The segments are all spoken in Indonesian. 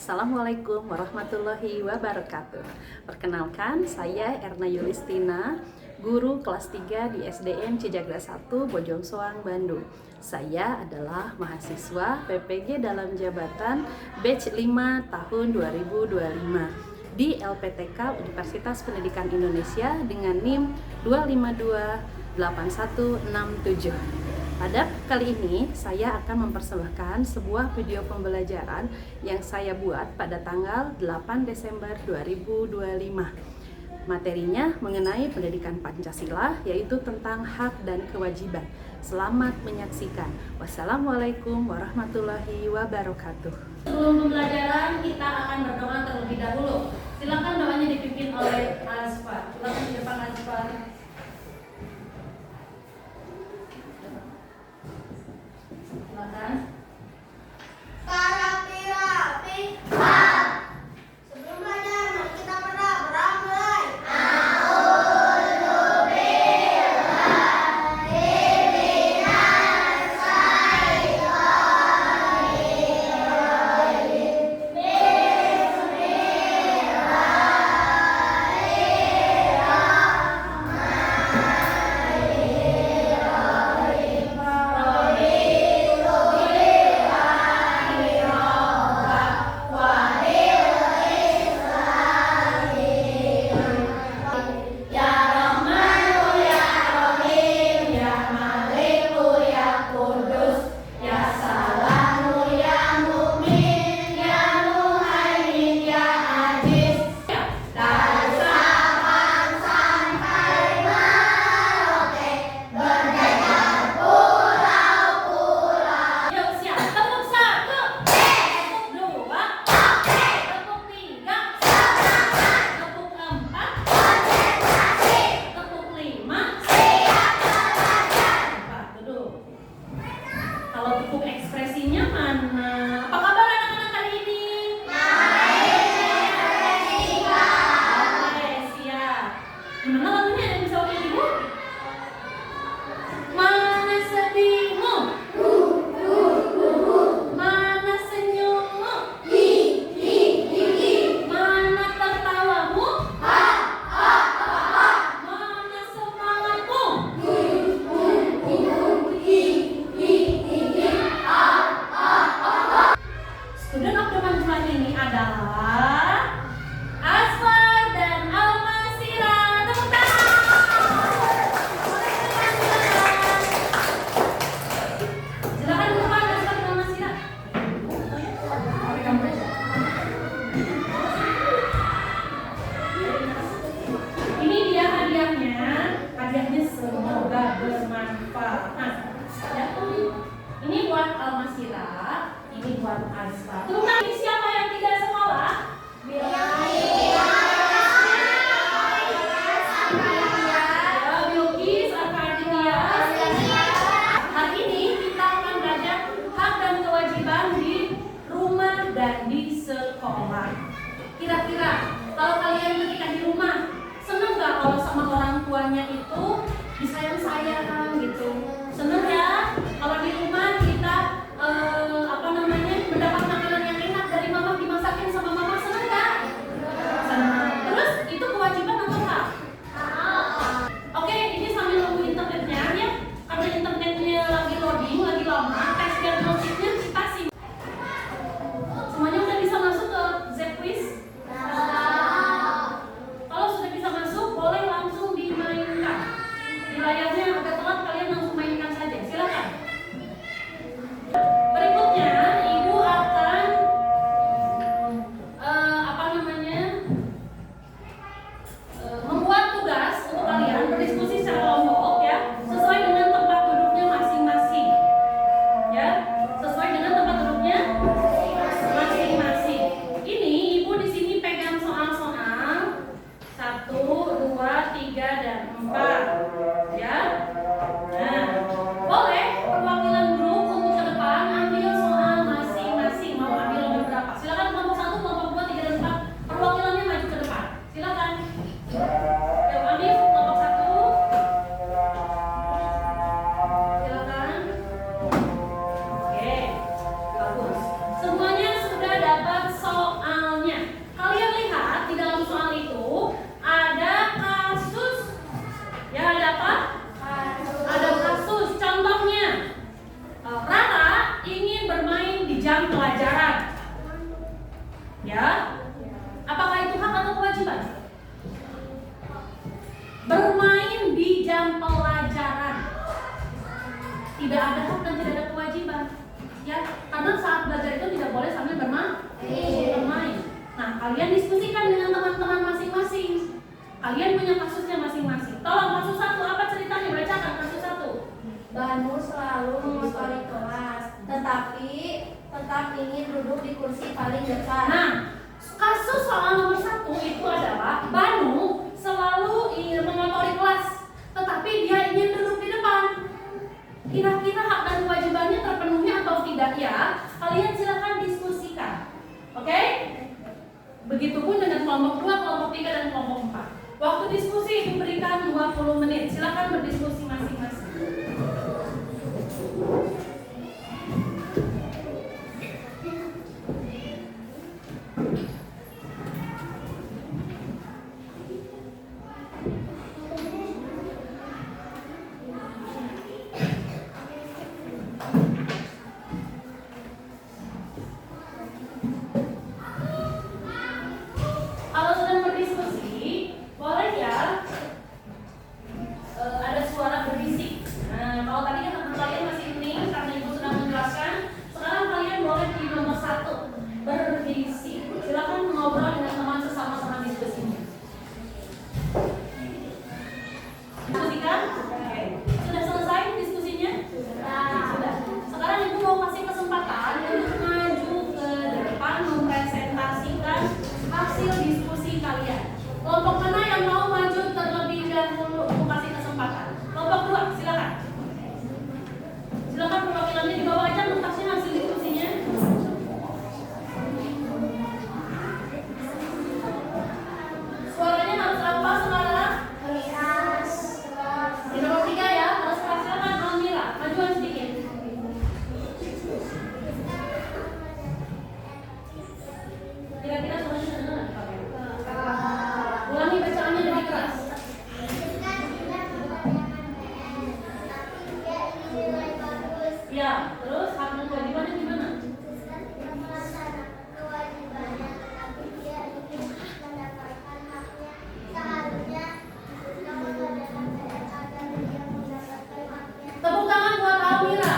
Assalamualaikum warahmatullahi wabarakatuh. Perkenalkan, saya Erna Yulistina, guru kelas 3 di SDN Cijagra 1, Bojongsoang, Bandung. Saya adalah mahasiswa PPG dalam jabatan batch 5 tahun 2025 di LPTK Universitas Pendidikan Indonesia dengan NIM 2528167. Pada kali ini, saya akan mempersembahkan sebuah video pembelajaran yang saya buat pada tanggal 8 Desember 2025. Materinya mengenai pendidikan Pancasila, yaitu tentang hak dan kewajiban. Selamat menyaksikan. Wassalamualaikum warahmatullahi wabarakatuh. Sebelum pembelajaran, kita akan berdoa terlebih dahulu. Silakan doanya dipimpin oleh Azfar. Silakan di depan Azfar. Silakan. Sebelum belajar, mari kita berdoa mulai. Semoga bermanfaat. Ini buat Almasira, ini buat Azfar. Tunggu, siapa yang tidak sekolah? Bilqis, Arkadia. Hari ini kita akan belajar hak dan kewajiban di rumah dan di sekolah. Kira-kira kalau kalian ketika di rumah seneng gak kalau sama orang tuanya itu disayang-sayang gitu? Seneng ya kalau di rumah kita mendapat makanan yang enak dari mama, dimasakin sama mama, seneng gak? Seneng. Terus itu kewajiban atau enggak? Oke, ini sambil nunggu internetnya ya. Karena internetnya lagi loading, lagi lama, teks diagnosisnya kita sih. Semuanya udah bisa masuk ke Zquiz? Kalau sudah bisa masuk, boleh langsung dimainkan. Di layarnya agak telat tidak ada hak dan tidak ada kewajiban. Ya, karena saat belajar itu tidak boleh sambil bermain. Nah, kalian diskusikan dengan teman-teman masing-masing. Kalian punya kasusnya masing-masing. Tolong kasus 1, apa ceritanya? Bacakan kasus 1. Banu selalu mengotori kelas, tetapi tetap ingin duduk di kursi paling depan. Nah, kasus soal nomor 1 itu adalah Banu selalu ingin mengotori kelas, tetapi dia ingin duduk di depan. Kira-kira hak dan kewajibannya terpenuhi atau tidak ya? Kalian silakan diskusikan. Oke? Begitupun dengan kelompok 2, kelompok 3, dan kelompok 4. Waktu diskusi diberikan 20 menit. Silakan berdiskusi masing-masing. Kalau sedang berdiskusi, boleh ya ada suara berbisik. Nah, kalau tadi kan kalian masih hening karena ibu sudah menjelaskan, sekarang kalian boleh di nomor 1 berbisik. Silakan ngobrol dengan teman sesama diskusinya. Diskusikan? Oke. Sudah selesai diskusinya? Sudah. Sekarang ibu mau kasih kesempatan untuk maju ke depan mempresentasikan hasil diskusi kalian. Kelompok mana yang mau maju terlebih dahulu? Aku kasih kesempatan. Kelompok 2, silakan. Silakan perwakilannya dibawa aja mentasnya hasil diskusinya. Suaranya harus apa sekarang? Di nomor 3 ya, harus keras. Silakan Almira, majuan sedikit. Kira-kira suaranya terdengar nggak? Ulangi bacaannya lebih keras. Ya, terus hak dan kewajibannya gimana? Tepuk tangan buat Almira.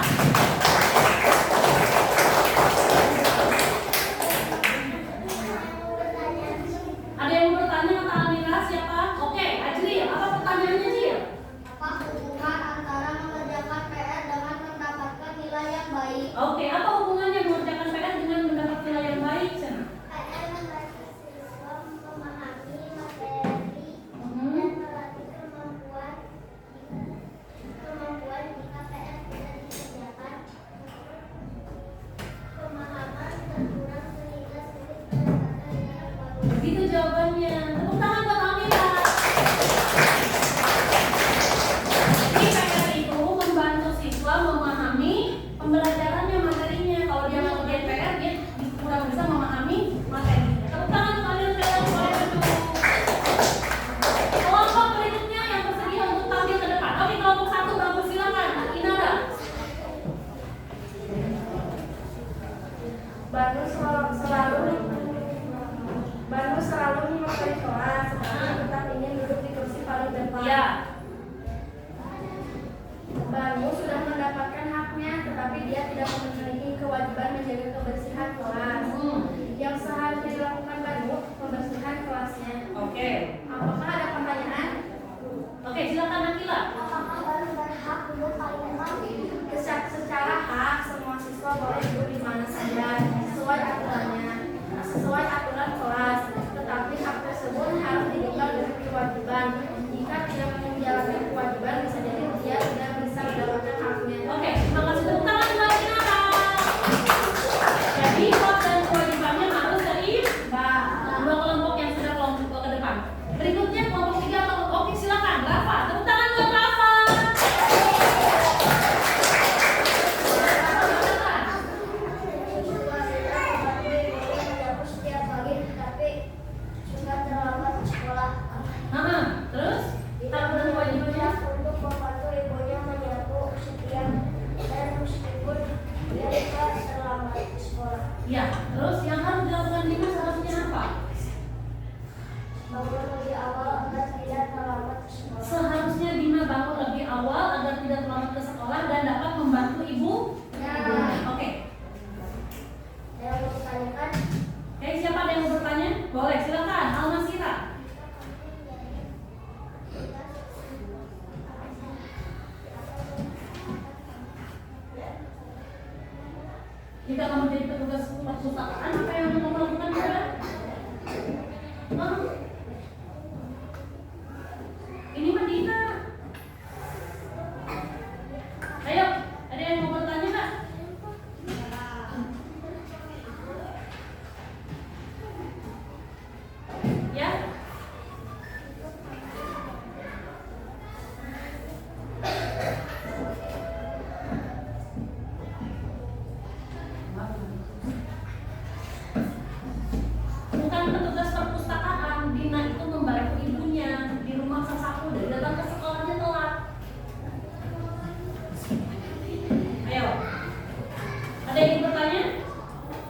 Ada yang mau bertanya kata Almira siapa? Oke, Ajril, apa pertanyaannya Jil? Apa hubungan antara mengerjakan PR dengan mendapatkan nilai yang baik? Oke, apa hubungannya mengerjakan PR dengan mendapat nilai yang baik, Sana? PR membantu siswa memahami materi dan melatih kemampuan jika PR tidak dikerjakan. Pemahaman berkurang sehingga sulit mendapatkan nilai bagus. Begitu jawabannya. Tepuk tangan buat Almira. Jadi PR itu membantu siswa memahami pembelajarannya, materinya. Kalau dia ngerjain PR, dia kurang bisa memahami materinya. Tepuk tangan untuk kalian sekalian, boleh duduk. Kelompok berikutnya yang bersedia untuk tampil ke depan. Oke, kelompok 1 bagus, silakan. Inara. Banu selalu mengotori kelas, tetapi tetap ingin duduk di kursi paling depan. Ya. Banu sudah mendapatkan haknya, tetapi dia tidak memiliki kewajiban menjaga kebersihan kelas. Yang seharusnya dilakukan Banu, membersihkan kelasnya. Oke. Apakah ada pertanyaan? Oke, silakan Nakila. Apakah Banu berhak duduk paling depan? Secara hak, semua siswa boleh duduk di mana saja sesuai aturannya, sesuai aturan kelas. Tetapi hak tersebut harus ditinggal dari kewajiban. Jika tidak menjalankan kewajiban, bisa jadi dia tidak bisa mendapatkan haknya. Oke, terima kasih. Tepuk tangan buat Inara. Jadi hak dan kewajibannya harus seimbang. Dua kelompok yang sudah kelompok ke depan. Berikutnya kelompok 3 atau oke, silakan Rafa. Tepuk tangan buat Rafa. Setiap pagi, tapi suka terlambat ke sekolah. Terus hak dan kewajibannya. Untuk membantu ibunya menyapu setiap dan meskipun dia suka terlambat ke sekolah. Ya, terus yang harus dilakukan Dimas harusnya apa? Bangun lebih awal agar tidak terlambat ke sekolah. Seharusnya Dima bangun lebih awal agar tidak terlambat ke sekolah dan dapat membantu Boleh, silakan Almasira. Jika kamu jadi petugas perpustakaan, apa yang kamu lakukan juga? Ini Madina. Ayo, ada yang mau bertanya nggak? Ya? Bukan petugas perpustakaan, Dina itu membantu ibunya di rumah sesaku dan datang ke sekolahnya telat. Ayo, ada yang ingin bertanya?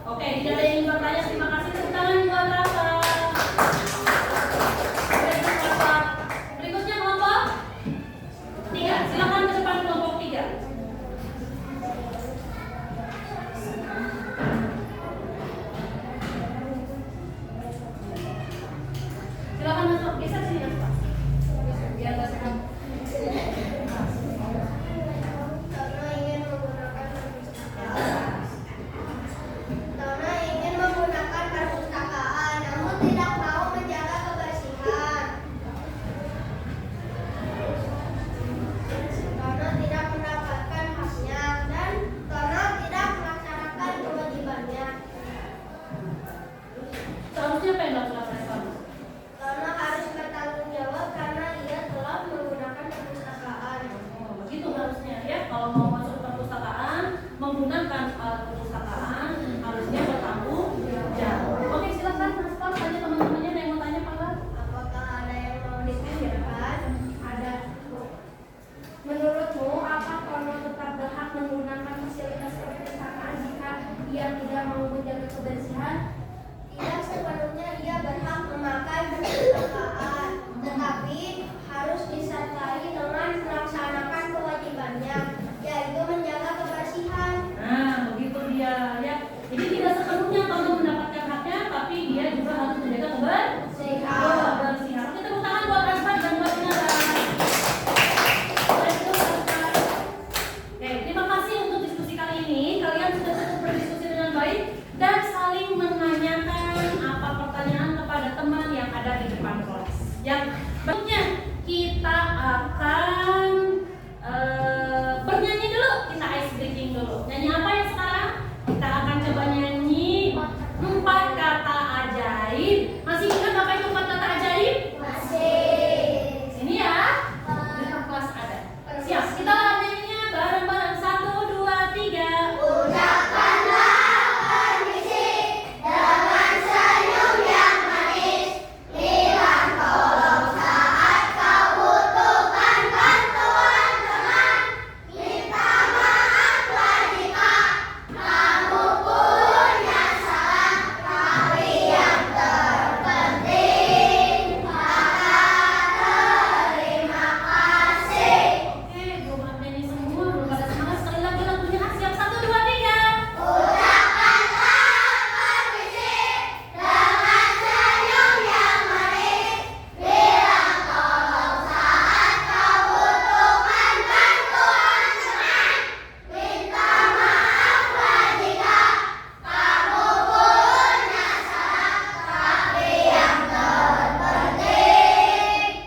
Oke, tidak ada yang ingin bertanya. Terima kasih. Tepuk tangan buat Rafa. Berikutnya kelompok 3. Silakan ke depan kelompok 3. Silakan masuk. Geser sini ya, Pak. Biar nggak sedang. Karena ingin menggunakan perpustakaan, namun tidak mau menjaga kebersihan. Karena tidak mendapatkan haknya dan karena tidak melaksanakan kewajibannya. Seharusnya apa yang dilakukan Rafa? Karena harus bertanggung jawab karena ia telah menggunakan perpustakaan. Oh, begitu harusnya ya. Kalau mau masuk ke perpustakaan, menggunakan alat perpustakaan, harusnya bertanggung jawab. Oke, silakan Mas Pal, tanya teman-temannya yang mau tanya Pak. Apakah ada yang mau ditanyakan? Ada. Menurutmu, apa Tono tetap berhak menggunakan fasilitas perpustakaan jika ia tidak mau menjaga kebersihan? Tidak sepenuhnya ia berhak memakai perpustakaan, tetapi harus disertai dengan melaksanakan kewajibannya, yaitu menjaga kebersihan. Nah, begitu dia ya. Jadi tidak sepenuhnya Tono mendapatkan haknya, tapi dia juga harus menjaga kebersihan. Oke, tepuk tangan buat Rasman dan buat Inara. Oke, terima kasih untuk diskusi kali ini. Kalian sudah cukup berdiskusi dengan baik dan saling menanyakan apa pertanyaan kepada teman yang ada di depan kelas. Yang berikutnya kita akan bernyanyi dulu. Kita ice breaking dulu. Nyanyi apa yang sekarang? Kita akan coba nyanyi 4 kata ajaib. Masih ingat apa itu 4 kata ajaib? Masih. Sini ya. Di depan kelas ada. Siap. Kita nyanyinya bareng-bareng. 1, 2, 3. Ucapkanlah permisi dengan senyum yang manis. Bilang tolong saat kau butuhkan bantuan teman. Minta maaflah jika kamu punya salah. Tapi yang terpenting kata terima kasih. Oke, belum ada nyanyi semua, belum pada semangat. Sekali lagi lagunya. Siap. 1, 2, 3. Ucapkanlah permisi dengan senyum yang manis. Bilang tolong saat kau butuhkan bantuan teman. Minta maaflah jika kamu punya salah. Tapi yang terpenting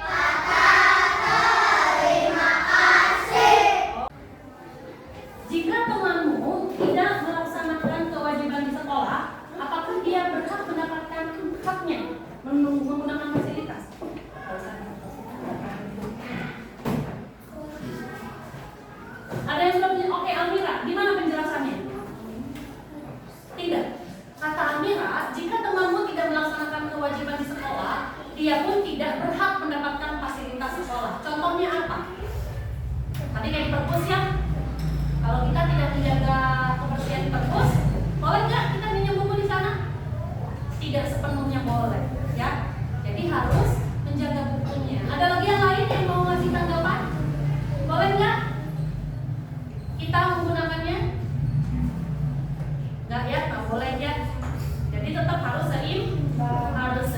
kata terima kasih. Jika temanmu tidak melaksanakan kewajiban di sekolah, apakah dia berhak mendapatkan haknya menggunakan fasilitas? Ada yang sudah punya? Oke, Amira, gimana penjelasannya? Tidak. Kata Amira, jika temanmu tidak melaksanakan kewajiban di sekolah, dia pun tidak berhak mendapatkan fasilitas sekolah. Contohnya apa? Tadi kayak di perpus ya. Kalau kita tidak menjaga kebersihan di perpus, boleh nggak kita minjem buku di sana? Tidak sepenuhnya boleh, ya. Jadi harus menjaga bukunya. Ada lagi yang lain yang mau ngasih tanggapan? Boleh nggak kita menggunakannya? Nggak ya, nggak boleh ya. Jadi tetap harus seimbang, harus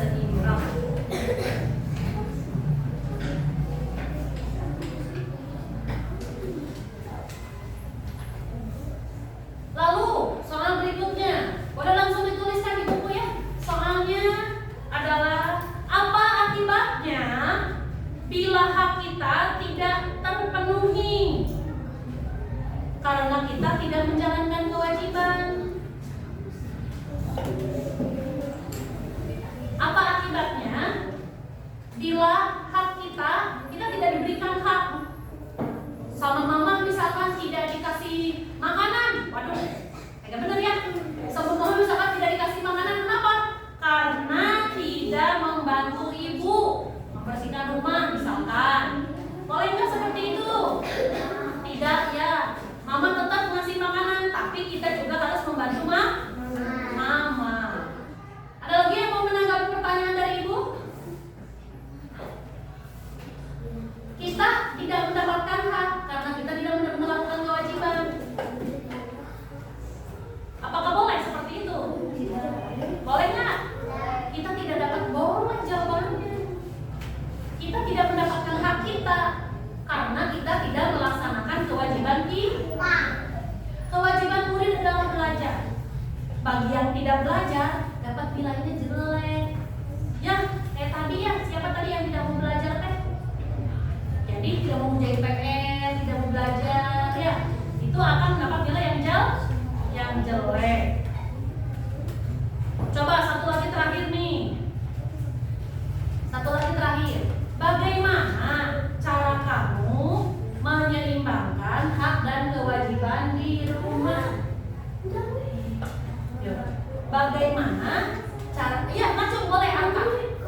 bagaimana cara, ya langsung boleh angkat.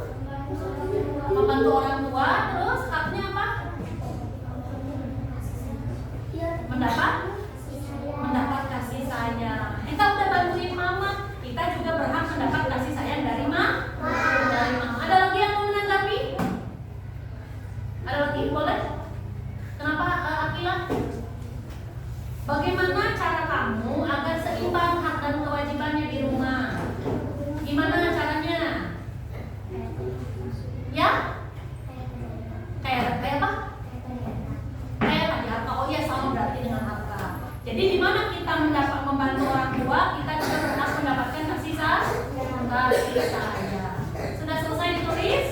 Membantu orang tua, terus haknya apa? Mendapat kasih sayang. Kita udah bantuin mama, kita juga berhak mendapat kasih sayang dari mama. Ada lagi yang mau menanggapi? Ada lagi? Boleh? Kenapa Akila? Bagaimana cara kamu agar seimbang hak dan kewajibannya di rumah? Gimana caranya? Ya? Kayak apa? Kayak tadi harta. Oh iya, sama berarti dengan harta. Jadi di mana kita mendapat membantu orang tua, kita juga berhak mendapatkan kasih sayang. Sudah selesai ditulis?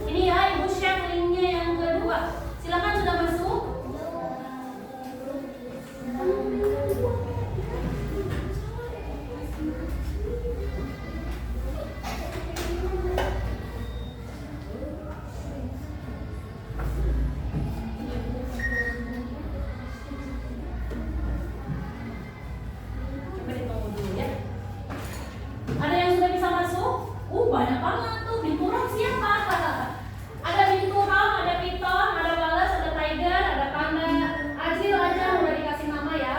Ini ya, Ibu share linknya yang kedua. Silakan, sudah masuk? Coba ditunggu dulu ya. Ada yang sudah bisa masuk? Banyak banget tuh. Binturong siapa? Ada Binturong, ada Piton, ada Wallace, ada Tiger, ada Panda. Ajil aja udah dikasih nama ya.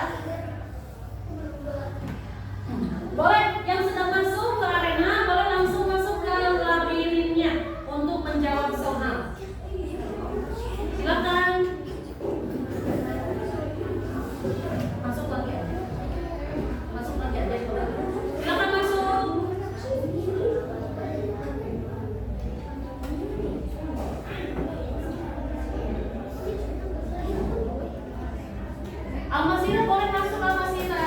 Boleh yang sudah masuk ke arena, boleh langsung masuk ke labirinnya untuk menjawab soal. Silakan. Masuk lagi aja. Masuk lagi aja. Silakan masuk. Almasira boleh masuk, Almasira.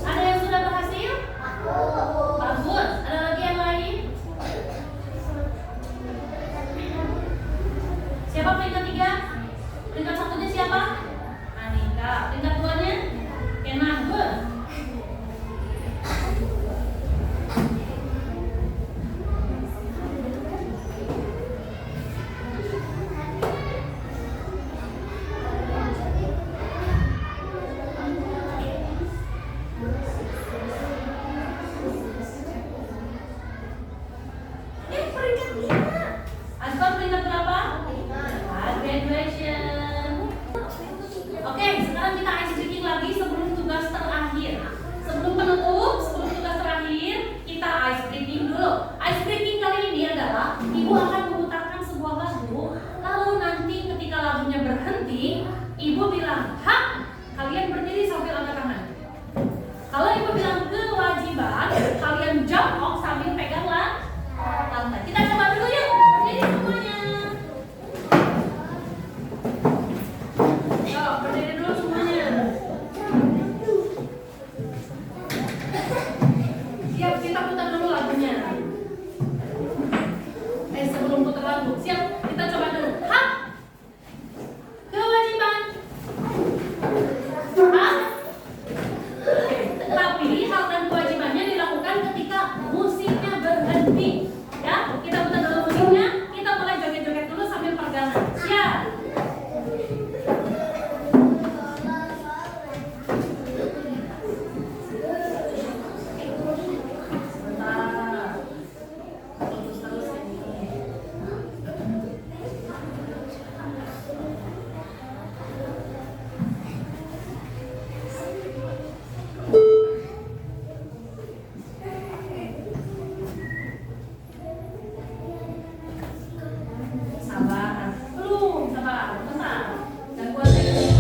Ada yang sudah berhasil? Bagus. Ada lagi yang lain? Siapa peringkat 3? Peringkat 1-nya siapa? Anika. Peringkat 2-nya? Kenan. Good. Peringkat 5. Asbab peringkat berapa? Graduation. Oke, sekarang kita ice breaking lagi sebelum tugas terakhir. Sebelum penutup, sebelum tugas terakhir, kita ice breaking dulu. Ice breaking kali ini adalah Ibu akan memutarkan sebuah lagu, lalu nanti ketika lagunya berhenti, Ibu bilang hak, kalian berdiri sambil angkat tangan. Kalau Ibu bilang kewajiban, kalian jongkok sambil pegang lantai. Kita coba dulu yuk, berdiri semuanya. Yuk, berdiri dulu semuanya. Siap, kita putar dulu lagunya. Sebelum putar lagu, siap, kita coba dulu. Hak, kewajiban, hak. Tapi hak dan kewajibannya dilakukan ketika musiknya berhenti. Ya, kita putar dulu musiknya. Kita mulai joget-joget dulu sambil pegangan. Siap. Sebentar. Terus ini. Sabar. Belum, sabar. Bentar. Dan buat ini.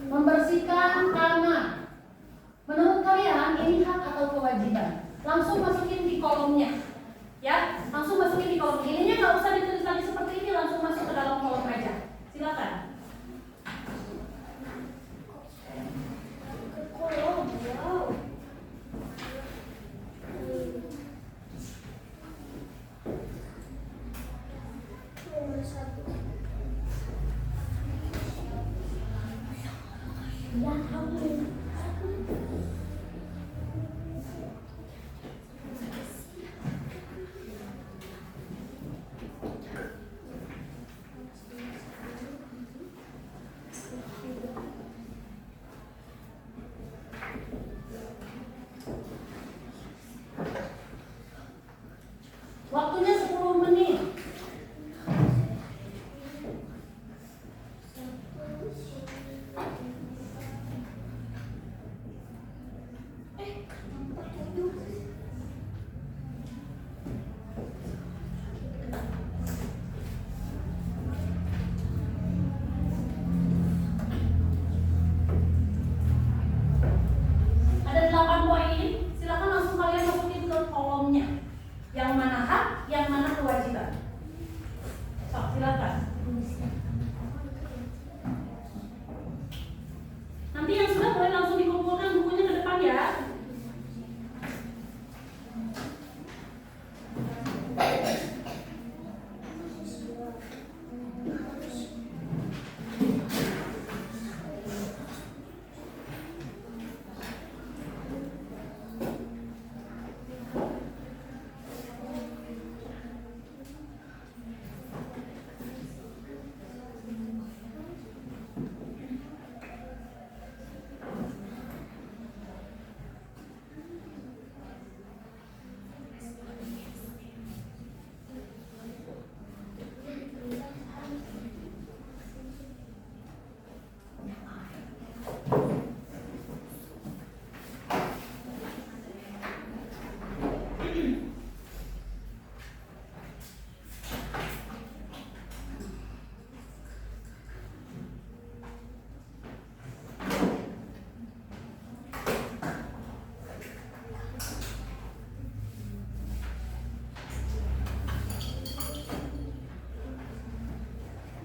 Membersihkan kamar. Menurut kalian ini hak atau kewajiban? Langsung masukin di kolomnya. Ya, langsung masukin di kolom. Ininya nggak usah ditulis lagi seperti ini, langsung masuk ke dalam kolom aja. Silakan. Waktunya 10 menit.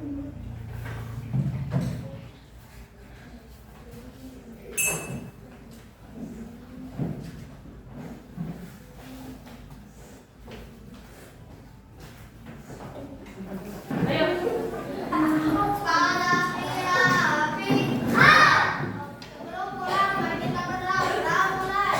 Sebelum pulang, mari kita berdoa. Kita mulai.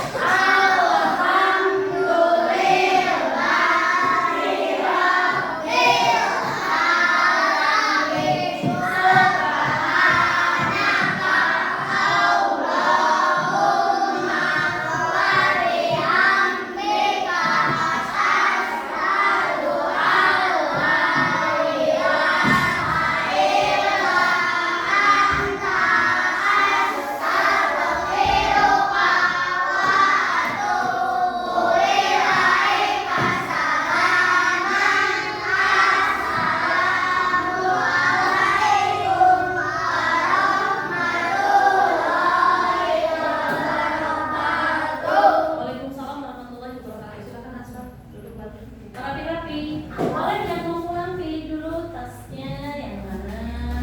Waalaikumsalam warahmatullahi wabarakatuh. Silakan Asma, duduk lagi. Rapi-rapi. Boleh yang mau pulang pilih dulu tasnya yang mana.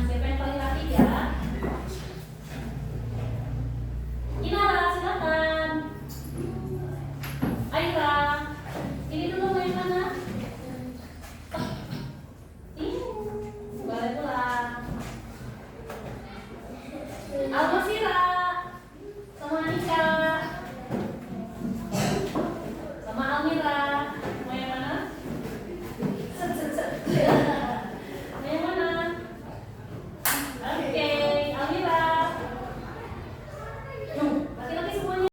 Siapa yang paling rapi ya? Inara, silakan. Aira, ini dulu mau yang mana? Ini, boleh pulang. Almasira, sama Anika. Sama Almira, mau yang mana? Set. Mau yang mana? Oke.